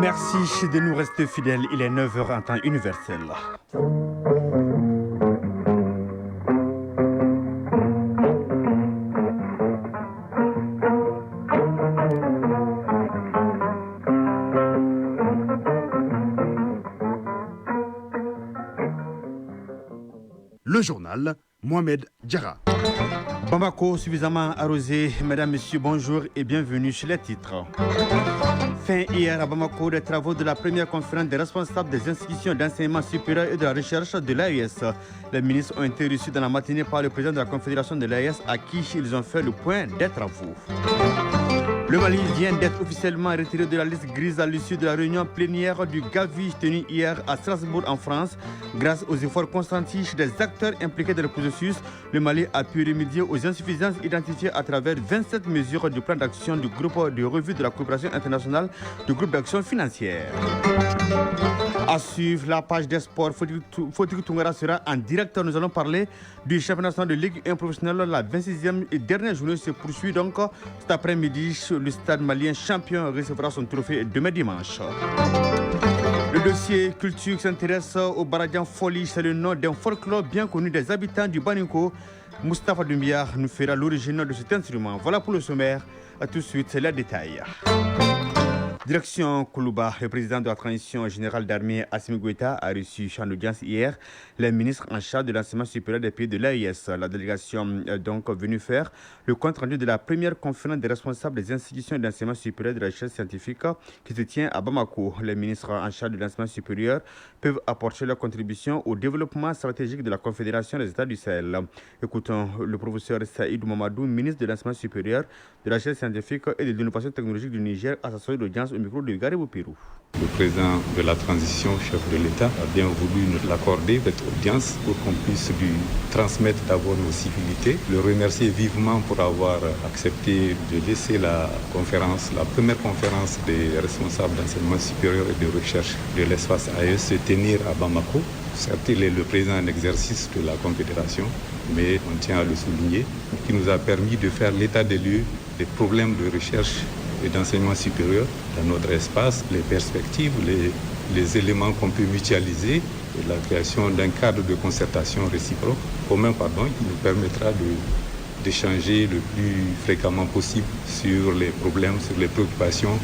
Merci de nous rester fidèles. Il est 9h en temps universel. Le journal, Mohamed Diarra. Bamako suffisamment arrosé. Mesdames, Messieurs, bonjour et bienvenue sur les titres. Fin hier à Bamako des travaux de la première conférence des responsables des institutions d'enseignement supérieur et de la recherche de l'AES. Les ministres ont été reçus dans la matinée par le président de la Confédération de l'AES à qui ils ont fait le point des travaux. Le Mali vient d'être officiellement retiré de la liste grise à l'issue de la réunion plénière du Gavi tenue hier à Strasbourg en France. Grâce aux efforts consentis des acteurs impliqués dans le processus, le Mali a pu remédier aux insuffisances identifiées à travers 27 mesures du plan d'action du groupe de revue de la coopération internationale du groupe d'action financière. À suivre la page des sports, Fodil Toungara sera en direct. Nous allons parler du championnat national de Ligue 1 professionnelle. La 26e et dernière journée se poursuit donc cet après-midi. Le stade malien champion recevra son trophée demain dimanche. Le dossier culture s'intéresse au Baradjan Foli. C'est le nom d'un folklore bien connu des habitants du Baninko. Moustapha Doumbia nous fera l'origine de cet instrument. Voilà pour le sommaire. A tout de suite, c'est les détails. Direction Koulouba, le président de la transition générale d'armée Assimi Goïta a reçu en audience hier les ministres en charge de l'enseignement supérieur des pays de l'AES. La délégation est donc venue faire le compte rendu de la première conférence des responsables des institutions d'enseignement supérieur de la recherche scientifique qui se tient à Bamako. Les ministres en charge de l'enseignement supérieur peuvent apporter leur contribution au développement stratégique de la Confédération des États du Sahel. Écoutons le professeur Saïd Mamadou, ministre de l'enseignement supérieur, de la recherche scientifique et de l'innovation technologique du Niger, à sa soirée d'audience au micro de Garibou Pirou. Le président de la transition, chef de l'État, a bien voulu nous l'accorder, cette audience, pour qu'on puisse lui transmettre d'abord nos civilités, le remercier vivement pour avoir accepté de laisser la première conférence des responsables d'enseignement supérieur et de recherche de l'espace AES se tenir à Bamako. Certes, il est le président en exercice de la Confédération, mais on tient à le souligner, qui nous a permis de faire l'état des lieux des problèmes de recherche et d'enseignement supérieur dans notre espace, les perspectives, les éléments qu'on peut mutualiser et la création d'un cadre de concertation réciproque commun qui nous permettra d'échanger le plus fréquemment possible sur les problèmes, sur les préoccupations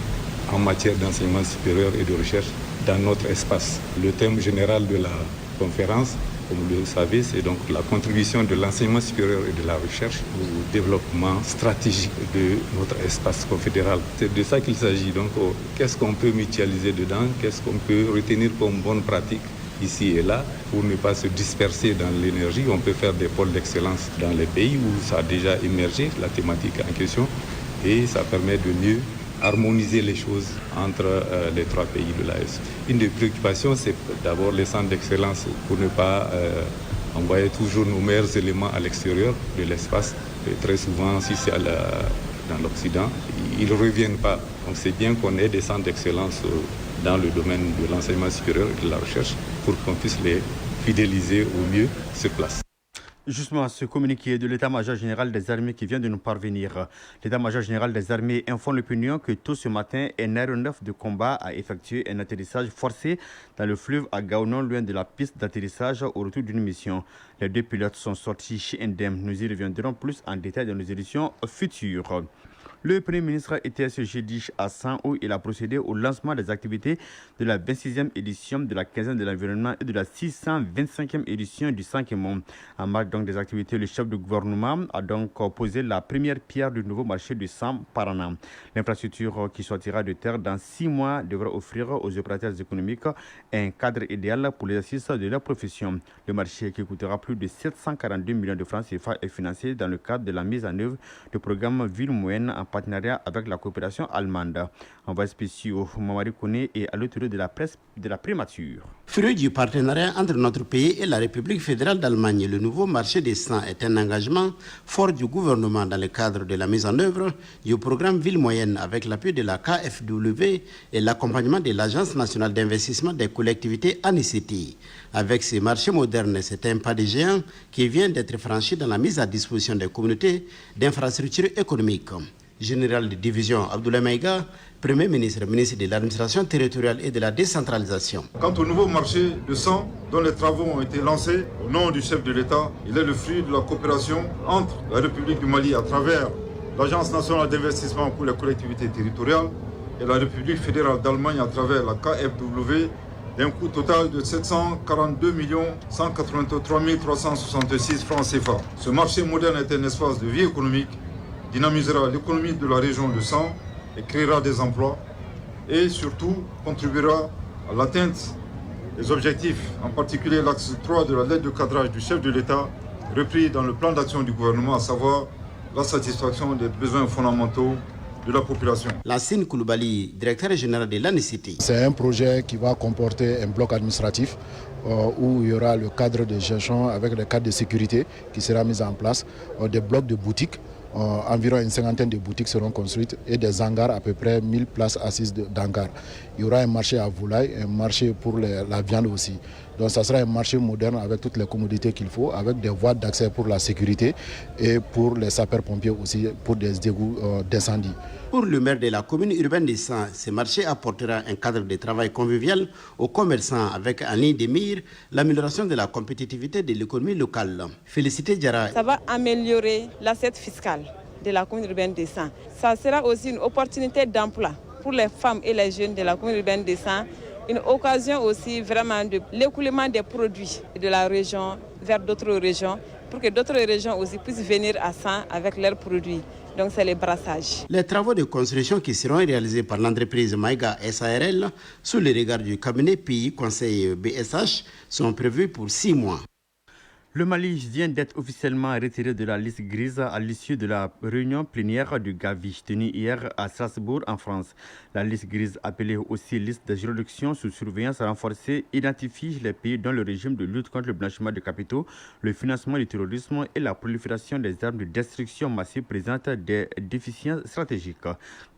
en matière d'enseignement supérieur et de recherche dans notre espace. Le thème général de la conférence, comme vous le savez, c'est donc la contribution de l'enseignement supérieur et de la recherche au développement stratégique de notre espace confédéral. C'est de ça qu'il s'agit. Donc, qu'est-ce qu'on peut mutualiser dedans? Qu'est-ce qu'on peut retenir comme bonne pratique ici et là pour ne pas se disperser dans l'énergie? On peut faire des pôles d'excellence dans les pays où ça a déjà émergé, la thématique en question, et ça permet de mieux harmoniser les choses entre les trois pays de l'AES. Une des préoccupations, c'est d'abord les centres d'excellence pour ne pas envoyer toujours nos meilleurs éléments à l'extérieur de l'espace. Et très souvent, si c'est dans l'Occident, ils ne reviennent pas. Donc c'est bien qu'on ait des centres d'excellence dans le domaine de l'enseignement supérieur et de la recherche pour qu'on puisse les fidéliser au mieux sur place. Justement, ce communiqué de l'état-major général des armées qui vient de nous parvenir. L'état-major général des armées informe l'opinion que tôt ce matin, un aéronef de combat a effectué un atterrissage forcé dans le fleuve à Gaounon, loin de la piste d'atterrissage au retour d'une mission. Les deux pilotes sont sortis chez indemne. Nous y reviendrons plus en détail dans nos éditions futures. Le Premier ministre était ce jeudi à San où il a procédé au lancement des activités de la 26e édition de la 15e de l'environnement et de la 625e édition du 5e monde. En marge donc des activités, le chef du gouvernement a donc posé la première pierre du nouveau marché du sang par an. L'infrastructure qui sortira de terre dans 6 mois devra offrir aux opérateurs économiques un cadre idéal pour l'exercice de leur profession. Le marché qui coûtera plus de 742 millions de francs CFA est financé dans le cadre de la mise en œuvre du programme Ville Moyenne en partenariat avec la coopération allemande. Envoyé spéciaux Mamari Kone et à l'autorité de la presse de la primature. Fruit du partenariat entre notre pays et la République fédérale d'Allemagne, le nouveau marché des sangs est un engagement fort du gouvernement dans le cadre de la mise en œuvre du programme Ville Moyenne avec l'appui de la KfW et l'accompagnement de l'Agence nationale d'investissement des collectivités ANICT. Avec ces marchés modernes, c'est un pas de géant qui vient d'être franchi dans la mise à disposition des communautés d'infrastructures économiques. Général de division Abdoulaye Maïga, Premier ministre, ministre de l'administration territoriale et de la décentralisation. Quant au nouveau marché de sang, dont les travaux ont été lancés au nom du chef de l'État, il est le fruit de la coopération entre la République du Mali à travers l'Agence nationale d'investissement pour les collectivités territoriales et la République fédérale d'Allemagne à travers la KfW, d'un coût total de 742 183 366 francs CFA. Ce marché moderne est un espace de vie économique, dynamisera l'économie de la région de San et créera des emplois et surtout contribuera à l'atteinte des objectifs, en particulier l'axe 3 de la lettre de cadrage du chef de l'État, repris dans le plan d'action du gouvernement, à savoir la satisfaction des besoins fondamentaux de la population. Lassine Koulibaly, directeur général de l'ANICT. C'est un projet qui va comporter un bloc administratif où il y aura le cadre de gestion avec le cadre de sécurité qui sera mis en place, des blocs de boutiques. Environ une cinquantaine de boutiques seront construites et des hangars, à peu près 1000 places assises d'hangars. Il y aura un marché à volaille, un marché pour la viande aussi. Donc ça sera un marché moderne avec toutes les commodités qu'il faut, avec des voies d'accès pour la sécurité et pour les sapeurs-pompiers aussi, pour des égouts d'incendie. Pour le maire de la commune urbaine de San, ce marché apportera un cadre de travail convivial aux commerçants avec en ligne de mire l'amélioration de la compétitivité de l'économie locale. Félicité Diarra. Ça va améliorer l'assiette fiscale de la commune urbaine de San. Ça sera aussi une opportunité d'emploi pour les femmes et les jeunes de la commune urbaine de San. Une occasion aussi vraiment de l'écoulement des produits de la région vers d'autres régions pour que d'autres régions aussi puissent venir à San avec leurs produits. Donc c'est les brassages. Les travaux de construction qui seront réalisés par l'entreprise Maïga SARL sous le regard du cabinet pays Conseil BSH sont prévus pour 6 mois. Le Mali vient d'être officiellement retiré de la liste grise à l'issue de la réunion plénière du Gavi tenue hier à Strasbourg en France. La liste grise, appelée aussi liste de juridiction sous surveillance renforcée, identifie les pays dont le régime de lutte contre le blanchiment de capitaux, le financement du terrorisme et la prolifération des armes de destruction massive présentent des déficiences stratégiques.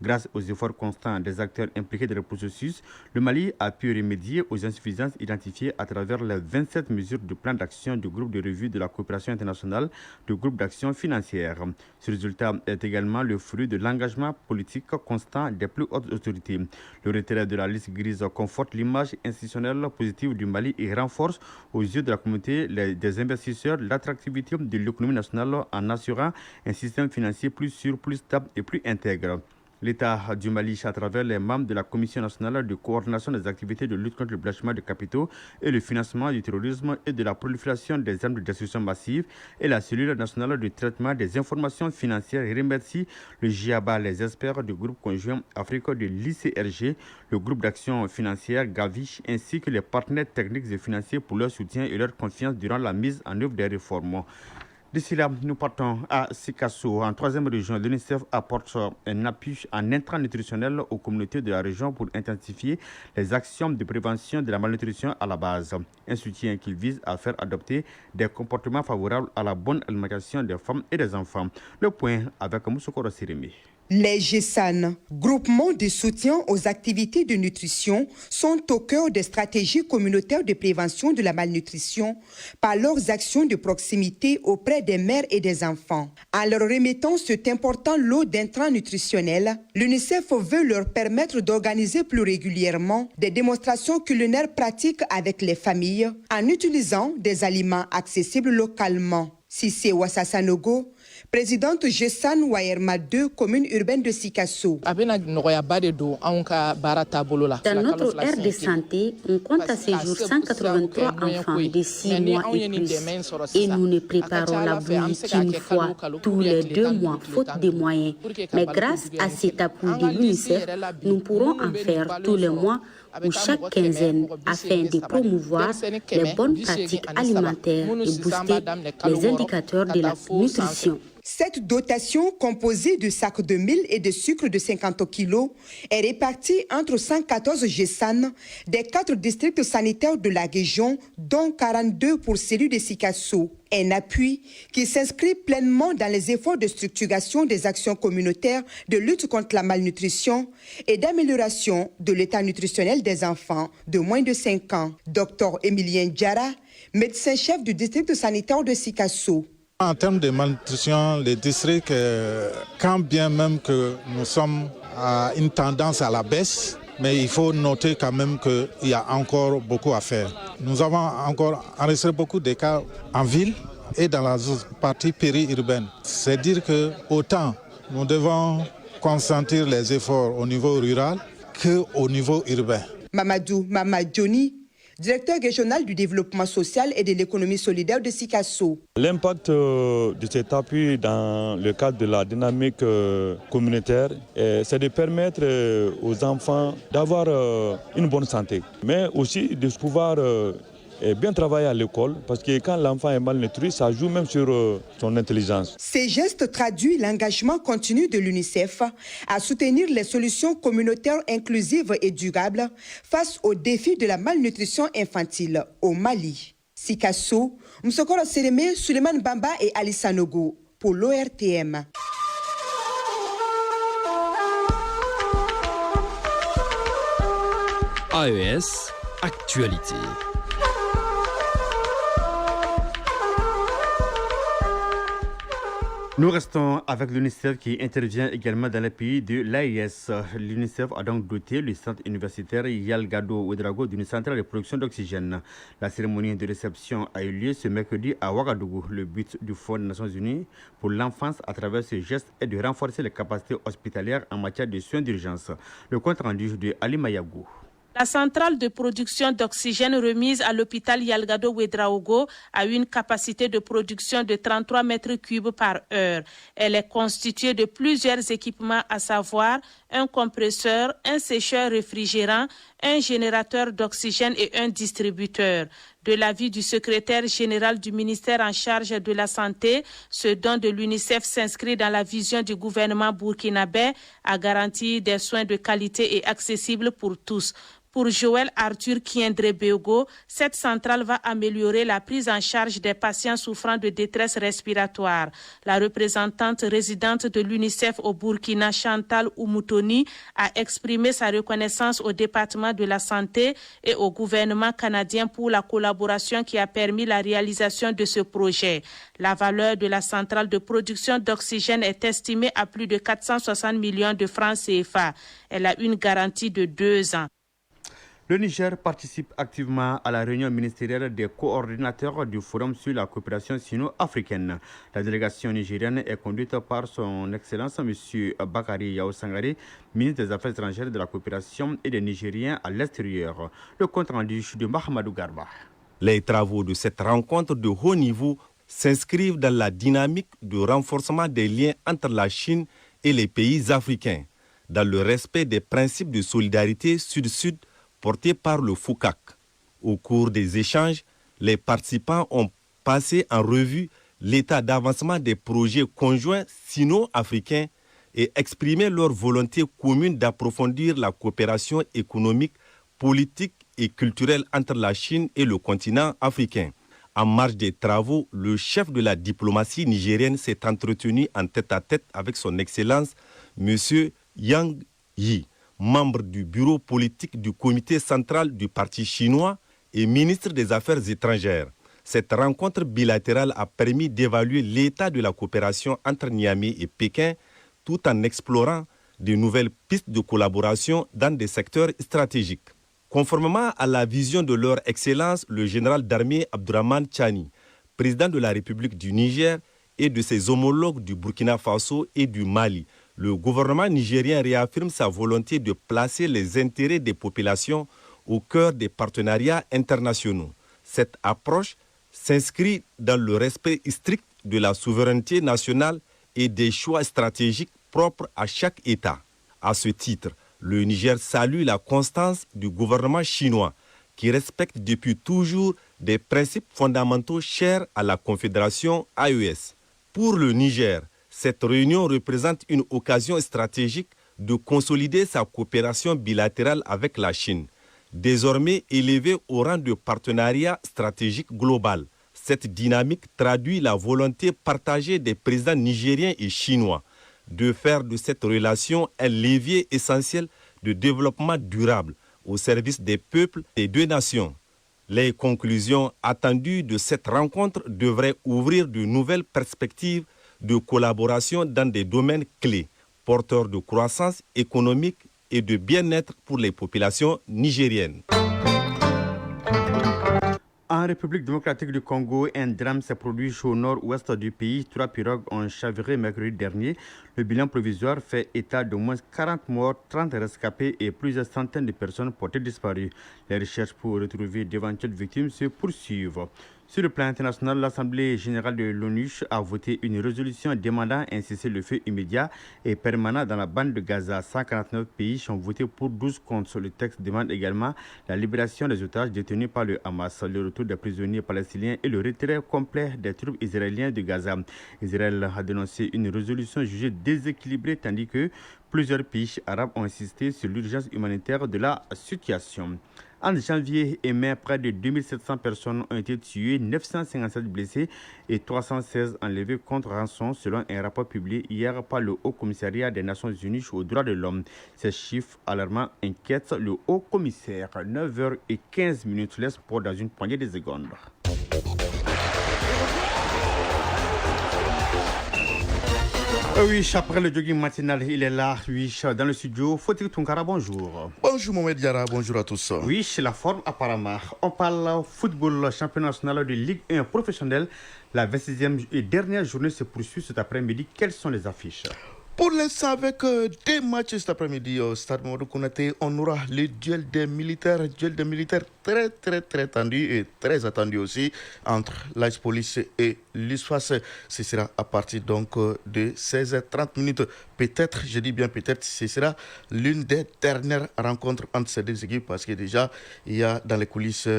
Grâce aux efforts constants des acteurs impliqués dans le processus, le Mali a pu remédier aux insuffisances identifiées à travers les 27 mesures du plan d'action du groupe de revue de la coopération internationale du groupe d'action financière. Ce résultat est également le fruit de l'engagement politique constant des plus hautes autorités. Le retrait de la liste grise conforte l'image institutionnelle positive du Mali et renforce aux yeux de la communauté des investisseurs l'attractivité de l'économie nationale en assurant un système financier plus sûr, plus stable et plus intègre. L'État du Mali, à travers les membres de la Commission nationale de coordination des activités de lutte contre le blanchiment de capitaux et le financement du terrorisme et de la prolifération des armes de destruction massive et la cellule nationale de traitement des informations financières, remercie le GIABA, les experts du groupe conjoint Afrique de l'ICRG, le groupe d'action financière Gavi, ainsi que les partenaires techniques et financiers pour leur soutien et leur confiance durant la mise en œuvre des réformes. D'ici là, nous partons à Sikasso. En troisième région, l'UNICEF apporte un appui en intrants nutritionnel aux communautés de la région pour intensifier les actions de prévention de la malnutrition à la base. Un soutien qui vise à faire adopter des comportements favorables à la bonne alimentation des femmes et des enfants. Le point avec Moussokoro Sirimi. Les GESAN, groupements de soutien aux activités de nutrition, sont au cœur des stratégies communautaires de prévention de la malnutrition par leurs actions de proximité auprès des mères et des enfants. En leur remettant cet important lot d'intrants nutritionnels, l'UNICEF veut leur permettre d'organiser plus régulièrement des démonstrations culinaires pratiques avec les familles en utilisant des aliments accessibles localement. Sissé Wassasanogo, présidente GESAN Wayerma 2, commune urbaine de Sikasso. Dans notre aire de santé, on compte à ce jour 183 enfants de 6 mois et plus. Et nous ne préparons la bouillie qu'une fois tous les 2 mois, faute de moyens. Mais grâce à cet appui de l'UNICEF, nous pourrons en faire tous les mois ou chaque quinzaine afin de promouvoir les bonnes pratiques alimentaires et booster les indicateurs de la nutrition. Cette dotation, composée de sacs de mil et de sucre de 50 kg, est répartie entre 114 GESAN des 4 districts sanitaires de la région, dont 42 pour celui de Sikasso. Un appui qui s'inscrit pleinement dans les efforts de structuration des actions communautaires de lutte contre la malnutrition et d'amélioration de l'état nutritionnel des enfants de moins de 5 ans. Dr Emilien Diarra, médecin-chef du district sanitaire de Sikasso. En termes de malnutrition, les districts, quand bien même que nous sommes à une tendance à la baisse, mais il faut noter quand même qu'il y a encore beaucoup à faire. Nous avons encore enregistré beaucoup de cas en ville et dans la partie périurbaine. C'est dire que autant nous devons concentrer les efforts au niveau rural qu'au niveau urbain. Mamadou Mamadjoni, directeur régional du développement social et de l'économie solidaire de Sikasso. L'impact de cet appui dans le cadre de la dynamique communautaire, c'est de permettre aux enfants d'avoir une bonne santé, mais aussi de pouvoir bien travailler à l'école, parce que quand l'enfant est malnutri, ça joue même sur son intelligence. Ces gestes traduisent l'engagement continu de l'UNICEF à soutenir les solutions communautaires inclusives et durables face aux défis de la malnutrition infantile au Mali. Sikasso, Msokoro Sereme, Suleiman Bamba et Alissa Nogo pour l'ORTM. AES, actualité. Nous restons avec l'UNICEF qui intervient également dans les pays de l'AES. L'UNICEF a donc doté le centre universitaire Yalgado Ouedraogo d'une centrale de production d'oxygène. La cérémonie de réception a eu lieu ce mercredi à Ouagadougou. Le but du Fonds des Nations Unies pour l'enfance à travers ce geste est de renforcer les capacités hospitalières en matière de soins d'urgence. Le compte rendu de Ali Mayagou. La centrale de production d'oxygène remise à l'hôpital Yalgado Ouedraogo a une capacité de production de 33 mètres cubes par heure. Elle est constituée de plusieurs équipements, à savoir un compresseur, un sécheur réfrigérant, un générateur d'oxygène et un distributeur. De l'avis du secrétaire général du ministère en charge de la Santé, ce don de l'UNICEF s'inscrit dans la vision du gouvernement burkinabé à garantir des soins de qualité et accessibles pour tous. Pour Joël Arthur Kiendre-Beogo, cette centrale va améliorer la prise en charge des patients souffrant de détresse respiratoire. La représentante résidente de l'UNICEF au Burkina, Chantal Oumoutoni, a exprimé sa reconnaissance au département de la santé et au gouvernement canadien pour la collaboration qui a permis la réalisation de ce projet. La valeur de la centrale de production d'oxygène est estimée à plus de 460 millions de francs CFA. Elle a une garantie de 2 ans. Le Niger participe activement à la réunion ministérielle des coordinateurs du Forum sur la coopération sino-africaine. La délégation nigérienne est conduite par son Excellence M. Bakari Yao Sangare, ministre des Affaires étrangères, de la coopération et des Nigériens à l'extérieur. Le compte rendu de Mahamadou Garba. Les travaux de cette rencontre de haut niveau s'inscrivent dans la dynamique de renforcement des liens entre la Chine et les pays africains, dans le respect des principes de solidarité sud-sud porté par le FOCAC. Au cours des échanges, les participants ont passé en revue l'état d'avancement des projets conjoints sino-africains et exprimé leur volonté commune d'approfondir la coopération économique, politique et culturelle entre la Chine et le continent africain. En marge des travaux, le chef de la diplomatie nigérienne s'est entretenu en tête-à-tête avec son Excellence, M. Yang Yi, membre du bureau politique du comité central du parti chinois et ministre des Affaires étrangères. Cette rencontre bilatérale a permis d'évaluer l'état de la coopération entre Niamey et Pékin, tout en explorant de nouvelles pistes de collaboration dans des secteurs stratégiques. Conformément à la vision de leur Excellence, le général d'armée Abdourahmane Tchani, président de la République du Niger, et de ses homologues du Burkina Faso et du Mali, le gouvernement nigérien réaffirme sa volonté de placer les intérêts des populations au cœur des partenariats internationaux. Cette approche s'inscrit dans le respect strict de la souveraineté nationale et des choix stratégiques propres à chaque État. À ce titre, le Niger salue la constance du gouvernement chinois qui respecte depuis toujours des principes fondamentaux chers à la Confédération AES. Pour le Niger, cette réunion représente une occasion stratégique de consolider sa coopération bilatérale avec la Chine, désormais élevée au rang de partenariat stratégique global. Cette dynamique traduit la volonté partagée des présidents nigériens et chinois de faire de cette relation un levier essentiel de développement durable au service des peuples des deux nations. Les conclusions attendues de cette rencontre devraient ouvrir de nouvelles perspectives de collaboration dans des domaines clés, porteurs de croissance économique et de bien-être pour les populations nigériennes. En République démocratique du Congo, un drame s'est produit au nord-ouest du pays. 3 pirogues ont chaviré mercredi dernier. Le bilan provisoire fait état d'au moins 40 morts, 30 rescapés et plusieurs centaines de personnes portées disparues. Les recherches pour retrouver d'éventuelles victimes se poursuivent. Sur le plan international, l'Assemblée générale de l'ONU a voté une résolution demandant un cessez-le-feu immédiat et permanent dans la bande de Gaza. 149 pays ont voté pour 12 contre. Le texte demande également la libération des otages détenus par le Hamas, le retour des prisonniers palestiniens et le retrait complet des troupes israéliennes de Gaza. Israël a dénoncé une résolution jugée déséquilibrée tandis que plusieurs pays arabes ont insisté sur l'urgence humanitaire de la situation. En janvier et mai, près de 2700 personnes ont été tuées, 957 blessés et 316 enlevés contre rançon, selon un rapport publié hier par le Haut Commissariat des Nations Unies aux droits de l'homme. Ces chiffres alarmants inquiètent le Haut Commissaire. 9h15, les sports dans une poignée de secondes. Oui, après le jogging matinal, il est là, oui, dans le studio. Fauteuil Tunkara, bonjour. Bonjour Mohamed Diarra, bonjour à tous. Oui, c'est la forme apparemment. On parle football, championnat national de Ligue 1 professionnel. La 26e et dernière journée se poursuit cet après-midi. Quelles sont les affiches? Pour l'instant, avec deux matchs cet après-midi au Stade Mamadou Konaté, on aura le duel des militaires très tendu et très attendu aussi entre l'AS Police et l'USFAS. Ce sera à partir donc de 16h30. Peut-être, je dis bien peut-être, ce sera l'une des dernières rencontres entre ces deux équipes parce que déjà, il y a dans les coulisses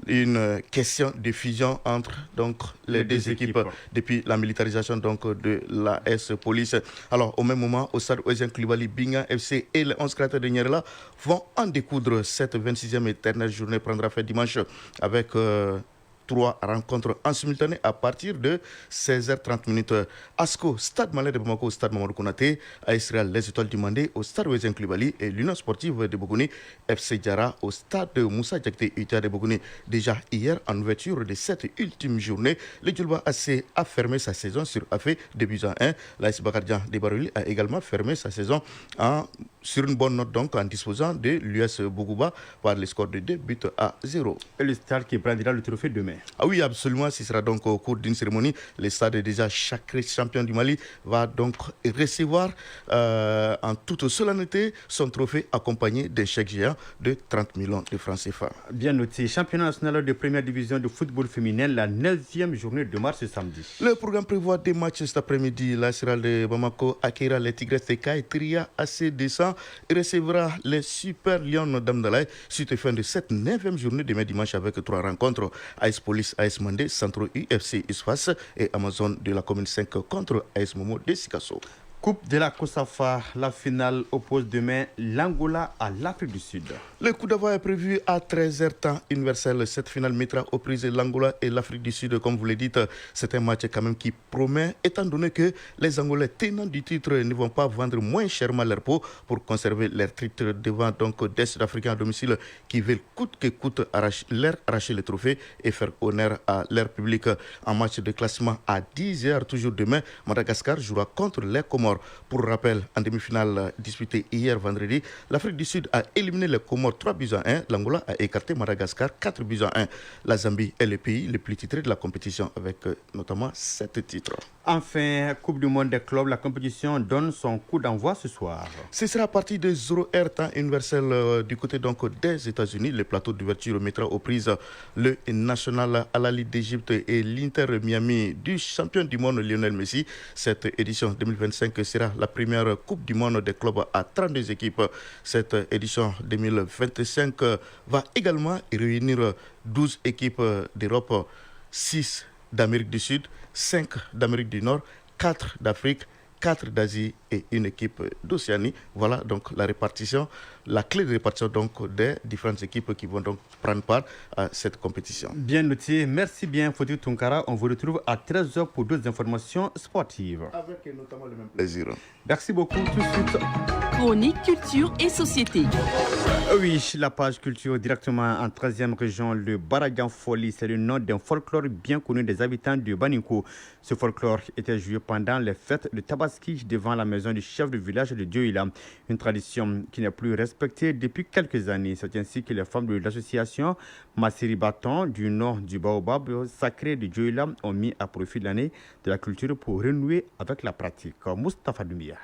une question de fusion entre donc, les deux équipes depuis la militarisation donc, de l'AS Police. Alors, au même moment, au stade Ouzien Coulibaly, Binga FC et les 11 cratères de Nyerla vont en découdre. Cette 26e et dernière journée prendra fin dimanche avec 3 rencontres en simultané à partir de 16h30. ASCO, Stade Malais de Bamako, Stade Mamadou Konaté, AS Real Les Étoiles du Mandé au Stade Ouzien Coulibaly et l'Union Sportive de Bogouni, FC Diarra au Stade Moussa Diakité UTA de Bogouni. Déjà hier, en ouverture de cette ultime journée, le Djulba AC a fermé sa saison sur Afé de buts à 1. L'AS Bakardian de Barouli a également fermé sa saison sur une bonne note donc en disposant de l'US Bougouba par le score de 2 buts à 0. Et le Stade qui prendra le trophée demain. Ah oui, absolument. Ce sera donc au cours d'une cérémonie. Le Stade est déjà sacré champion du Mali va donc recevoir en toute solennité son trophée accompagné d'un chèque géant de 30 millions de francs CFA. Bien noté. Championnat national de première division de football féminin, la 9e journée de mars ce samedi. Le programme prévoit des matchs cet après-midi. La Sierra de Bamako accueillera les Tigres de Kaitria AC 200 et recevra les Super Lions d'Amdalaï suite fin de cette 9e journée demain dimanche avec 3 rencontres. AS Police, AS Mandé, Centro UFC USFAS et Amazon de la commune 5 contre AS Momo de Sikasso. Coupe de la COSAFA, la finale oppose demain l'Angola à l'Afrique du Sud. Le coup d'envoi est prévu à 13h temps universel. Cette finale mettra aux prises l'Angola et l'Afrique du Sud, comme vous le dites. C'est un match quand même qui promet, étant donné que les Angolais tenants du titre ne vont pas vendre moins chèrement leur peau pour conserver leur titre devant donc des Sud-Africains à domicile qui veulent coûte que coûte arracher le trophée et faire honneur à leur public. En match de classement à 10h toujours demain, Madagascar jouera contre les Comores. Pour rappel, en demi-finale disputée hier vendredi, l'Afrique du Sud a éliminé les Comores 3 buts à 1. L'Angola a écarté Madagascar 4 buts à 1. La Zambie est le pays le plus titré de la compétition avec notamment 7 titres. Enfin, Coupe du monde des clubs, la compétition donne son coup d'envoi ce soir. Ce sera à partir de 0h temps universel du côté donc des États-Unis. Le plateau d'ouverture mettra aux prises le National Al-Ahly d'Égypte et l'Inter Miami du champion du monde Lionel Messi. Cette édition 2025 sera la première Coupe du monde des clubs à 32 équipes. Cette édition 2025 va également réunir 12 équipes d'Europe, 6 d'Amérique du Sud, 5 d'Amérique du Nord, 4 d'Afrique, 4 d'Asie et une équipe d'Océanie. Voilà donc la répartition, la clé de répartition donc des différentes équipes qui vont donc prendre part à cette compétition. Bien noté. Merci bien, Fodil Tunkara. On vous retrouve à 13h pour d'autres informations sportives. Avec notamment le même plaisir. Merci beaucoup. Tout de suite. Chronique culture et société. Oui, la page culture directement en 13e région, le Barajan Foli, c'est le nom d'un folklore bien connu des habitants de Baninko. Ce folklore était joué pendant les fêtes de Tabaski devant la maison du chef du village de Dioïla. Une tradition qui n'est plus respectée depuis quelques années. C'est ainsi que les femmes de l'association Massiri Baton du nord du Baobab sacré de Dioïla ont mis à profit l'année de la culture pour renouer avec la pratique. Moustapha Doumbia.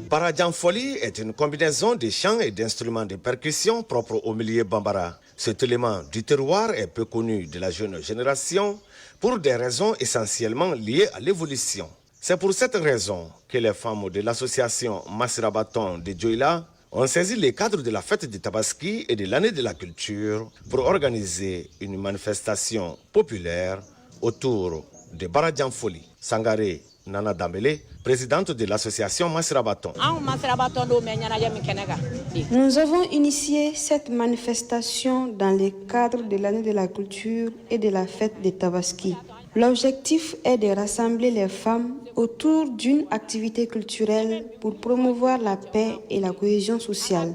Barajan Foli est une combinaison de chants et d'instruments de percussion propres au milieu bambara. Cet élément du terroir est peu connu de la jeune génération pour des raisons essentiellement liées à l'évolution. C'est pour cette raison que les femmes de l'association Massira Baton de Dioïla ont saisi les cadres de la fête de Tabaski et de l'année de la culture pour organiser une manifestation populaire autour de Barajan Foli. Sangaré Nana Dambélé, présidente de l'association Massira Baton. Nous avons initié cette manifestation dans le cadre de l'année de la culture et de la fête de Tabaski. L'objectif est de rassembler les femmes autour d'une activité culturelle pour promouvoir la paix et la cohésion sociale.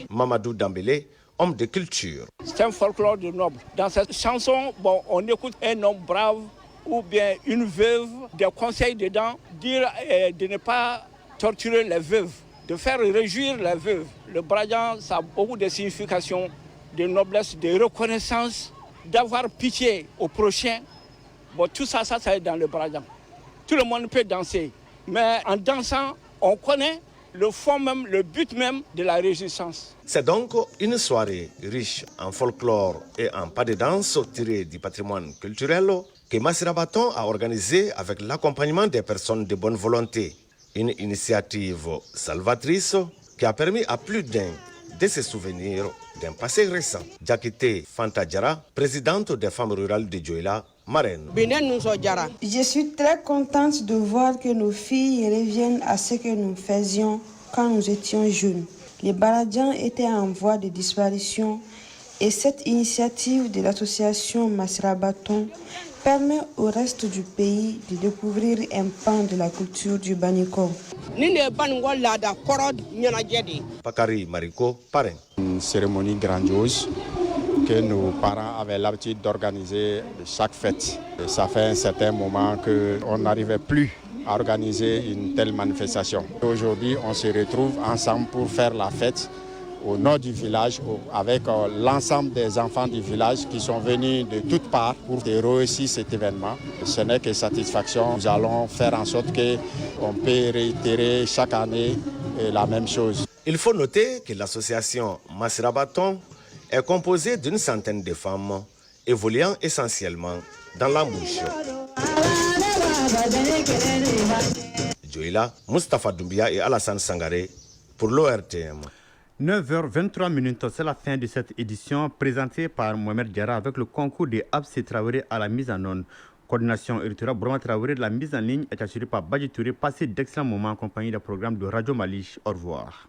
Mamadou Dambélé, homme de culture. C'est un folklore de noble. Dans cette chanson, on écoute un homme brave ou bien une veuve, des conseils dedans, dire de ne pas torturer les veuves, de faire réjouir les veuves. Le Barajan, ça a beaucoup de significations, de noblesse, de reconnaissance, d'avoir pitié au prochain. Tout ça, ça est dans le Barajan. Tout le monde peut danser, mais en dansant, on connaît le fond même, le but même de la résistance. C'est donc une soirée riche en folklore et en pas de danse tirée du patrimoine culturel que Massira Baton a organisé avec l'accompagnement des personnes de bonne volonté. Une initiative salvatrice qui a permis à plus d'un de se souvenir d'un passé récent. Diakité Fanta Diarra, présidente des femmes rurales de Dioïla, marraine. Je suis très contente de voir que nos filles reviennent à ce que nous faisions quand nous étions jeunes. Les Baradjans étaient en voie de disparition et cette initiative de l'association Massira Baton permet au reste du pays de découvrir un pan de la culture du Baniko. Bakari Mariko, parrain. Une cérémonie grandiose que nos parents avaient l'habitude d'organiser chaque fête. Et ça fait un certain moment qu'on n'arrivait plus à organiser une telle manifestation. Aujourd'hui, on se retrouve ensemble pour faire la fête au nord du village avec l'ensemble des enfants du village qui sont venus de toutes parts pour réussir cet événement. Ce n'est que satisfaction. Nous allons faire en sorte qu'on peut réitérer chaque année la même chose. Il faut noter que l'association Massira Baton est composée d'une centaine de femmes évoluant essentiellement dans l'embouche. Dioïla, Moustapha Doumbia et Alassane Sangaré pour l'ORTM. 9h23, c'est la fin de cette édition présentée par Mohamed Diarra avec le concours de Absi Traoré à la mise en onde. Coordination électorale Broma Traoré de la mise en ligne est assurée par Badji Touré. Passez d'excellents moments en compagnie des programmes de Radio Mali. Au revoir.